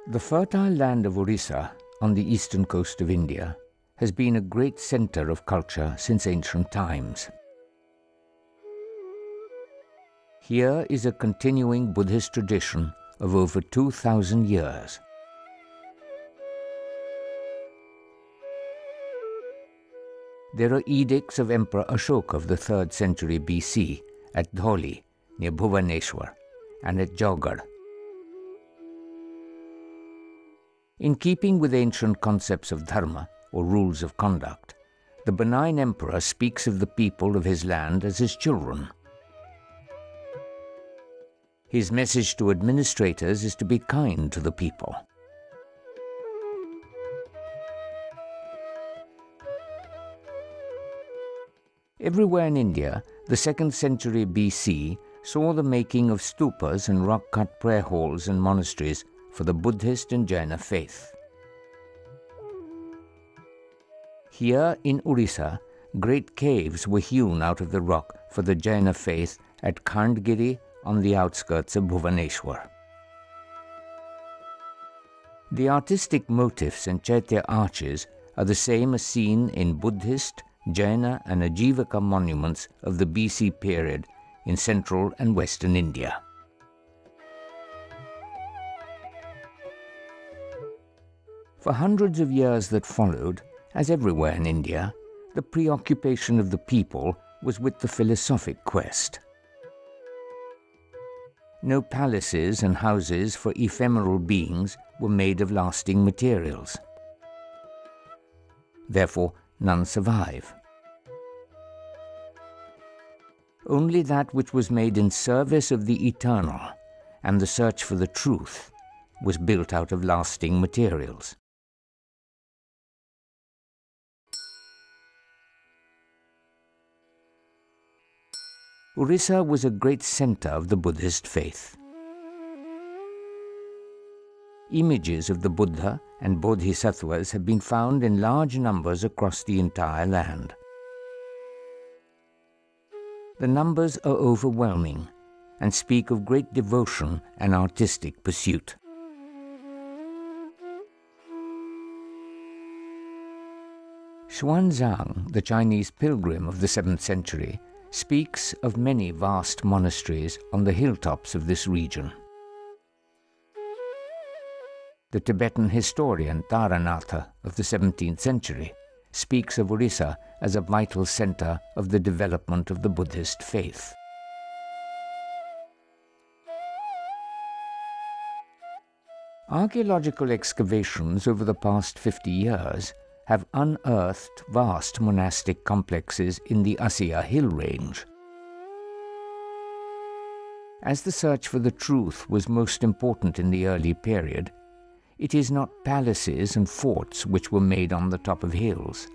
The fertile land of Odisha on the eastern coast of India has been a great center of culture since ancient times. Here is a continuing Buddhist tradition of over 2,000 years. There are edicts of Emperor Ashoka of the 3rd century BC at Dholi near Bhubaneswar and at Jaugarh. In keeping with ancient concepts of dharma, or rules of conduct, the benign emperor speaks of the people of his land as his children. His message to administrators is to be kind to the people. Everywhere in India, the 2nd century BC saw the making of stupas and rock-cut prayer halls and monasteries for the Buddhist and Jaina faith. Here in Odisha, great caves were hewn out of the rock for the Jaina faith at Khandgiri on the outskirts of Bhubaneswar. The artistic motifs and Chaitya arches are the same as seen in Buddhist, Jaina and Ajivaka monuments of the BC period in central and western India. For hundreds of years that followed, as everywhere in India, the preoccupation of the people was with the philosophic quest. No palaces and houses for ephemeral beings were made of lasting materials. Therefore, none survive. Only that which was made in service of the eternal and the search for the truth was built out of lasting materials. Odisha was a great center of the Buddhist faith. Images of the Buddha and Bodhisattvas have been found in large numbers across the entire land. The numbers are overwhelming and speak of great devotion and artistic pursuit. Xuanzang, the Chinese pilgrim of the 7th century, speaks of many vast monasteries on the hilltops of this region. The Tibetan historian Taranatha of the 17th century speaks of Odisha as a vital center of the development of the Buddhist faith. Archaeological excavations over the past 50 years have unearthed vast monastic complexes in the Asiya hill range. As the search for the truth was most important in the early period, it is not palaces and forts which were made on the top of hills.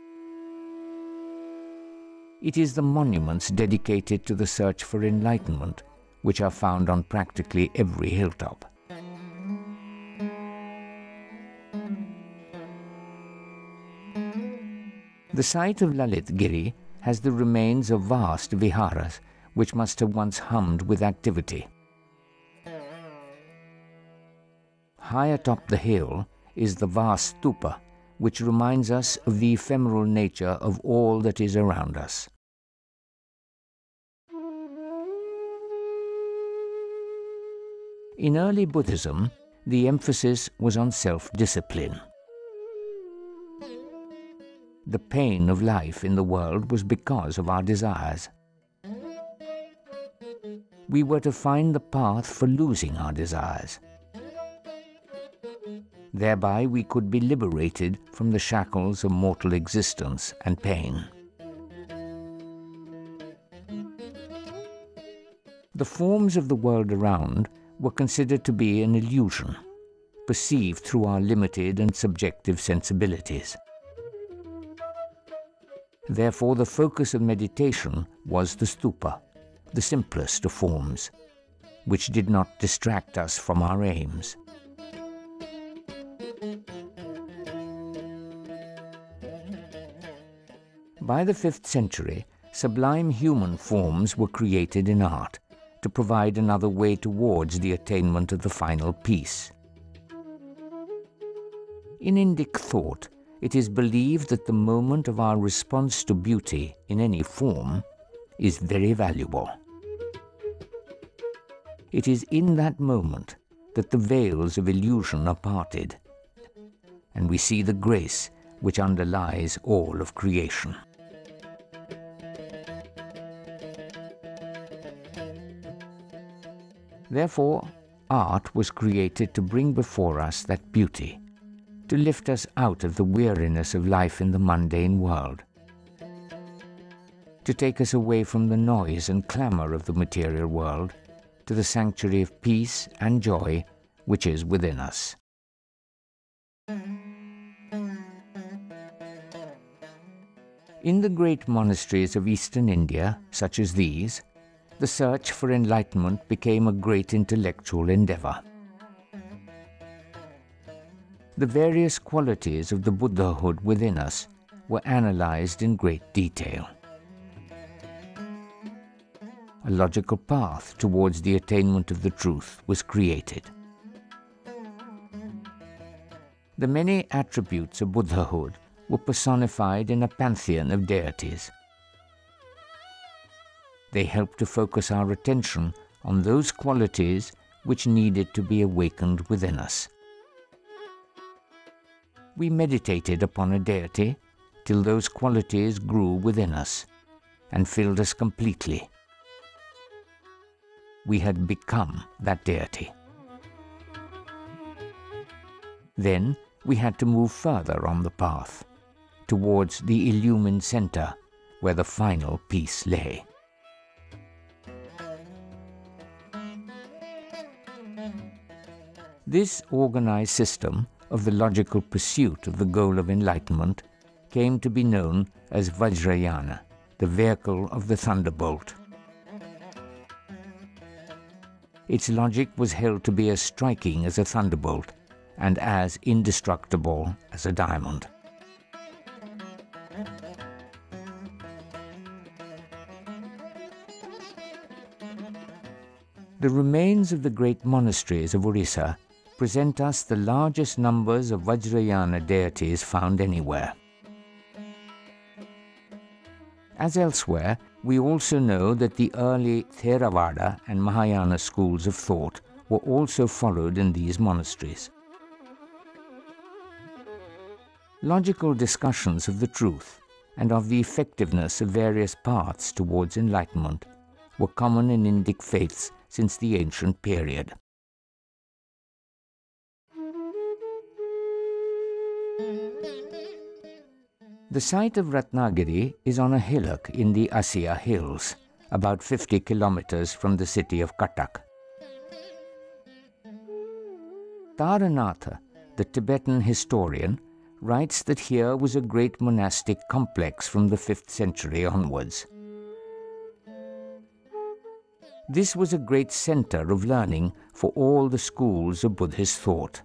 It is the monuments dedicated to the search for enlightenment which are found on practically every hilltop. The site of Lalitgiri has the remains of vast viharas which must have once hummed with activity. High atop the hill is the vast stupa, which reminds us of the ephemeral nature of all that is around us. In early Buddhism, the emphasis was on self-discipline. The pain of life in the world was because of our desires. We were to find the path for losing our desires. Thereby we could be liberated from the shackles of mortal existence and pain. The forms of the world around were considered to be an illusion, perceived through our limited and subjective sensibilities. Therefore, the focus of meditation was the stupa, the simplest of forms, which did not distract us from our aims. By the 5th century, sublime human forms were created in art to provide another way towards the attainment of the final peace. In Indic thought, it is believed that the moment of our response to beauty in any form is very valuable. It is in that moment that the veils of illusion are parted, and we see the grace which underlies all of creation. Therefore, art was created to bring before us that beauty, to lift us out of the weariness of life in the mundane world, to take us away from the noise and clamor of the material world to the sanctuary of peace and joy which is within us. In the great monasteries of eastern India, such as these, the search for enlightenment became a great intellectual endeavor. The various qualities of the Buddhahood within us were analyzed in great detail. A logical path towards the attainment of the truth was created. The many attributes of Buddhahood were personified in a pantheon of deities. They helped to focus our attention on those qualities which needed to be awakened within us. We meditated upon a deity till those qualities grew within us and filled us completely. We had become that deity. Then we had to move further on the path, towards the illumined center where the final peace lay. This organized system of the logical pursuit of the goal of enlightenment came to be known as Vajrayana, the vehicle of the thunderbolt. Its logic was held to be as striking as a thunderbolt and as indestructible as a diamond. The remains of the great monasteries of Odisha present us the largest numbers of Vajrayana deities found anywhere. As elsewhere, we also know that the early Theravada and Mahayana schools of thought were also followed in these monasteries. Logical discussions of the truth and of the effectiveness of various paths towards enlightenment were common in Indic faiths since the ancient period. The site of Ratnagiri is on a hillock in the Asya Hills, about 50 kilometers from the city of Cuttack. Taranatha, the Tibetan historian, writes that here was a great monastic complex from the 5th century onwards. This was a great center of learning for all the schools of Buddhist thought.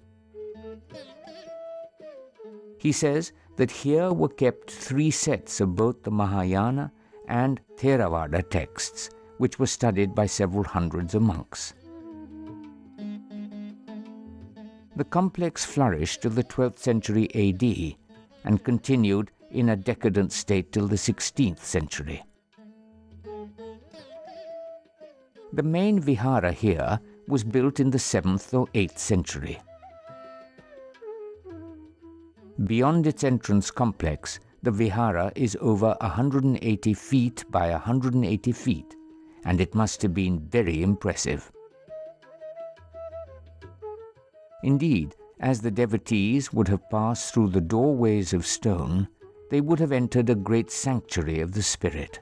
He says that here were kept 3 sets of both the Mahayana and Theravada texts, which were studied by several hundreds of monks. The complex flourished till the 12th century AD and continued in a decadent state till the 16th century. The main vihara here was built in the 7th or 8th century. Beyond its entrance complex, the vihara is over 180 feet by 180 feet, and it must have been very impressive. Indeed, as the devotees would have passed through the doorways of stone, they would have entered a great sanctuary of the spirit.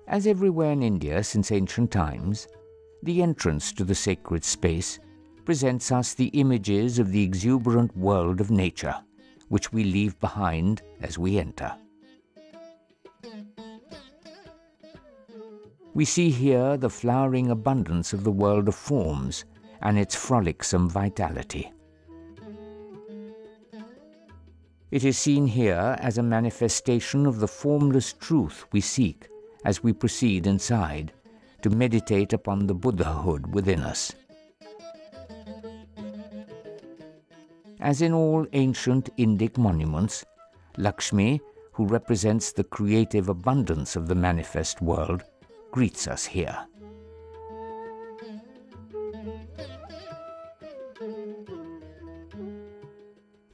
As everywhere in India since ancient times, the entrance to the sacred space presents us the images of the exuberant world of nature, which we leave behind as we enter. We see here the flowering abundance of the world of forms and its frolicsome vitality. It is seen here as a manifestation of the formless truth we seek as we proceed inside to meditate upon the Buddhahood within us. As in all ancient Indic monuments, Lakshmi, who represents the creative abundance of the manifest world, greets us here.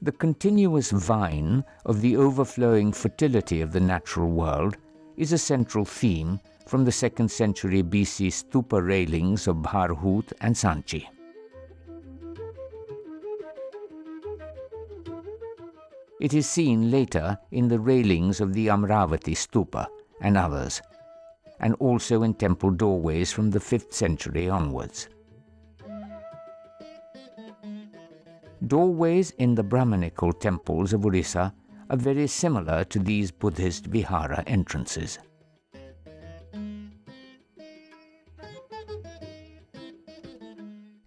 The continuous vine of the overflowing fertility of the natural world is a central theme from the 2nd century BC stupa railings of Bharhut and Sanchi. It is seen later in the railings of the Amravati stupa and others, and also in temple doorways from the 5th century onwards. Doorways in the Brahmanical temples of Odisha are very similar to these Buddhist vihara entrances.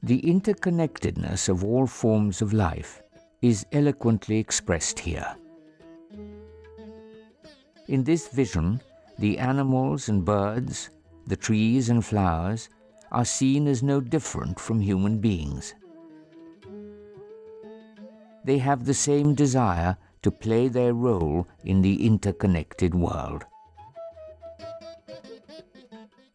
The interconnectedness of all forms of life is eloquently expressed here. In this vision, the animals and birds, the trees and flowers are seen as no different from human beings. They have the same desire to play their role in the interconnected world.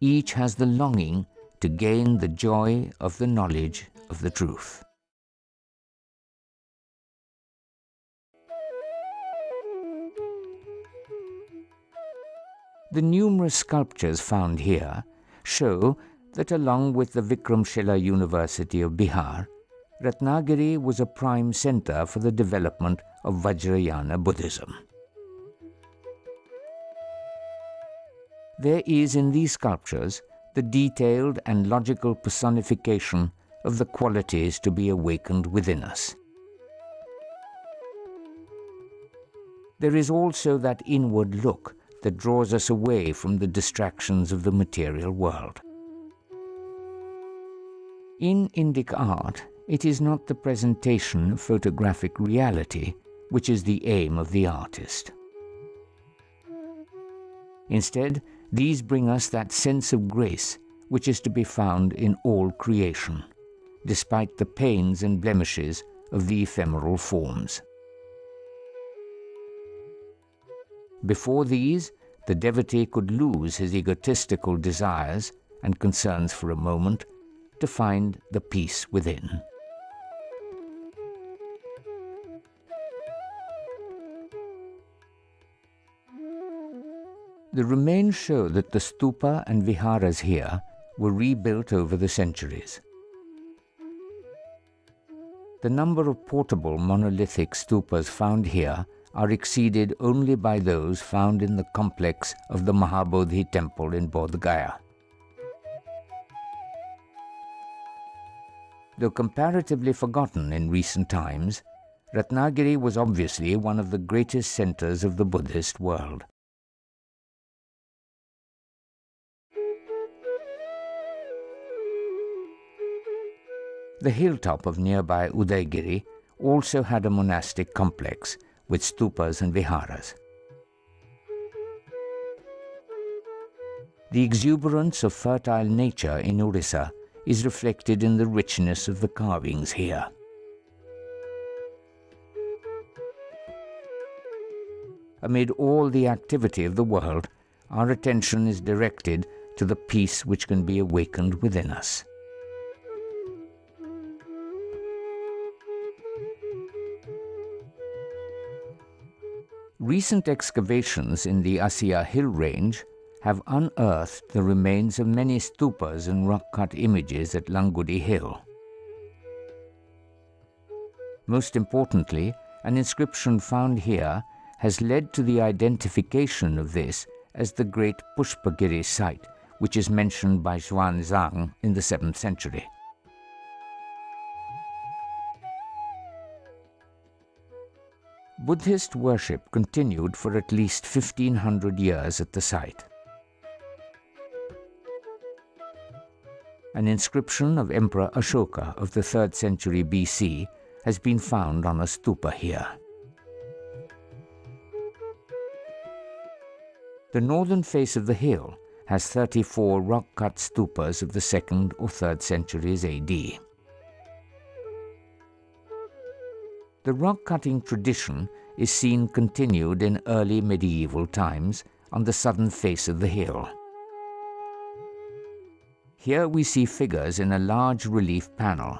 Each has the longing to gain the joy of the knowledge of the truth. The numerous sculptures found here show that along with the Vikramshila University of Bihar, Ratnagiri was a prime center for the development of Vajrayana Buddhism. There is in these sculptures the detailed and logical personification of the qualities to be awakened within us. There is also that inward look that draws us away from the distractions of the material world. In Indic art, it is not the presentation of photographic reality which is the aim of the artist. Instead, these bring us that sense of grace which is to be found in all creation, despite the pains and blemishes of the ephemeral forms. Before these, the devotee could lose his egotistical desires and concerns for a moment to find the peace within. The remains show that the stupa and viharas here were rebuilt over the centuries. The number of portable monolithic stupas found here are exceeded only by those found in the complex of the Mahabodhi temple in Bodh Gaya. Though comparatively forgotten in recent times, Ratnagiri was obviously one of the greatest centers of the Buddhist world. The hilltop of nearby Udaigiri also had a monastic complex with stupas and viharas. The exuberance of fertile nature in Odisha is reflected in the richness of the carvings here. Amid all the activity of the world, our attention is directed to the peace which can be awakened within us. Recent excavations in the Asiya hill range have unearthed the remains of many stupas and rock-cut images at Langudi Hill. Most importantly, an inscription found here has led to the identification of this as the great Pushpagiri site, which is mentioned by Xuanzang in the 7th century. Buddhist worship continued for at least 1500 years at the site. An inscription of Emperor Ashoka of the 3rd century BC has been found on a stupa here. The northern face of the hill has 34 rock-cut stupas of the 2nd or 3rd centuries AD. The rock-cutting tradition is seen continued in early medieval times on the southern face of the hill. Here we see figures in a large relief panel.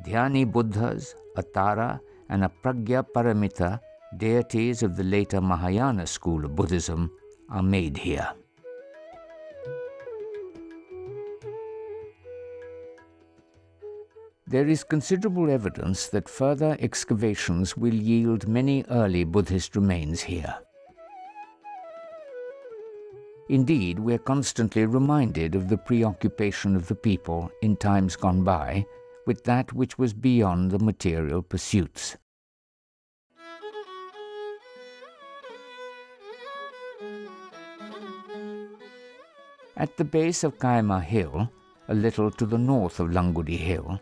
Dhyani Buddhas, a Tara and a Pragya Paramita, deities of the later Mahayana school of Buddhism, are made here. There is considerable evidence that further excavations will yield many early Buddhist remains here. Indeed, we are constantly reminded of the preoccupation of the people in times gone by with that which was beyond the material pursuits. At the base of Kaima Hill, a little to the north of Langudi Hill,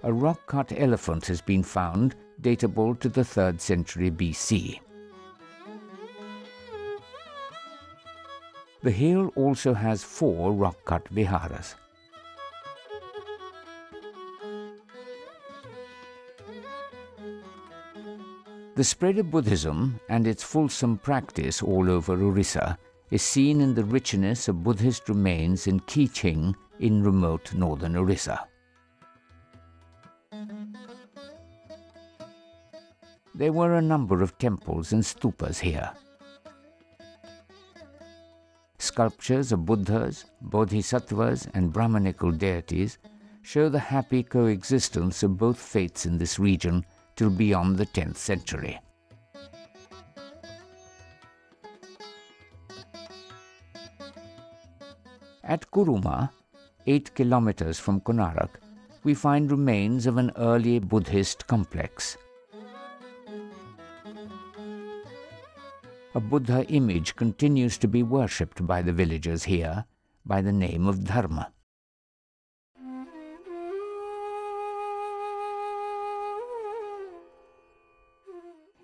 a rock-cut elephant has been found datable to the 3rd century BC. The hill also has 4 rock-cut viharas. The spread of Buddhism and its fulsome practice all over Odisha is seen in the richness of Buddhist remains in Kiching in remote northern Odisha. There were a number of temples and stupas here. Sculptures of Buddhas, Bodhisattvas and Brahmanical deities show the happy coexistence of both faiths in this region till beyond the 10th century. At Kuruma, 8 kilometers from Konarak, we find remains of an early Buddhist complex. A Buddha image continues to be worshipped by the villagers here by the name of Dharma.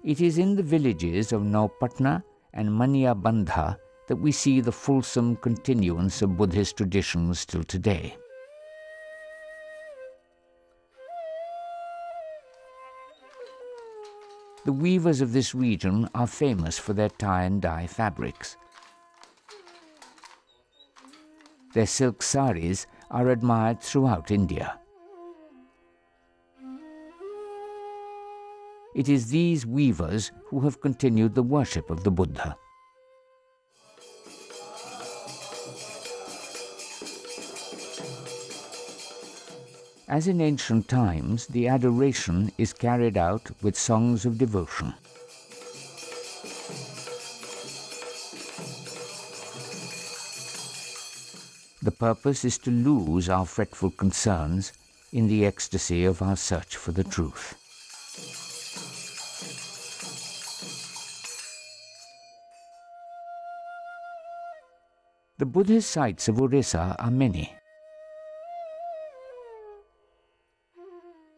It is in the villages of Naupatna and Maniyabandha that we see the fulsome continuance of Buddhist traditions till today. The weavers of this region are famous for their tie and dye fabrics. Their silk saris are admired throughout India. It is these weavers who have continued the worship of the Buddha. As in ancient times, the adoration is carried out with songs of devotion. The purpose is to lose our fretful concerns in the ecstasy of our search for the truth. The Buddhist sites of Odisha are many.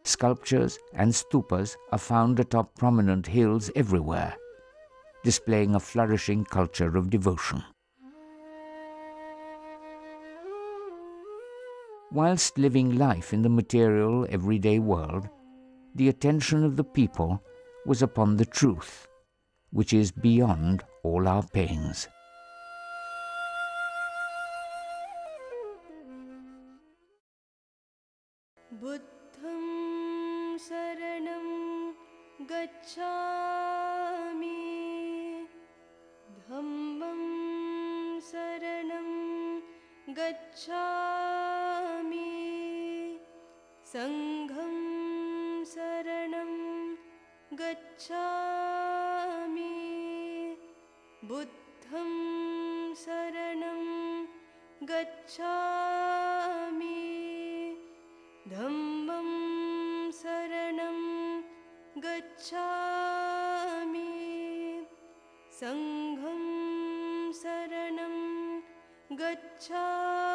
Sculptures and stupas are found atop prominent hills everywhere, displaying a flourishing culture of devotion. Whilst living life in the material, everyday world, the attention of the people was upon the truth, which is beyond all our pains. Buddham saranam gacchami, dhammam saranam gacchami, sangham saranam gacchami, buddham saranam gacchami, dhammam saranam gacchami, sangham saranam gacchami.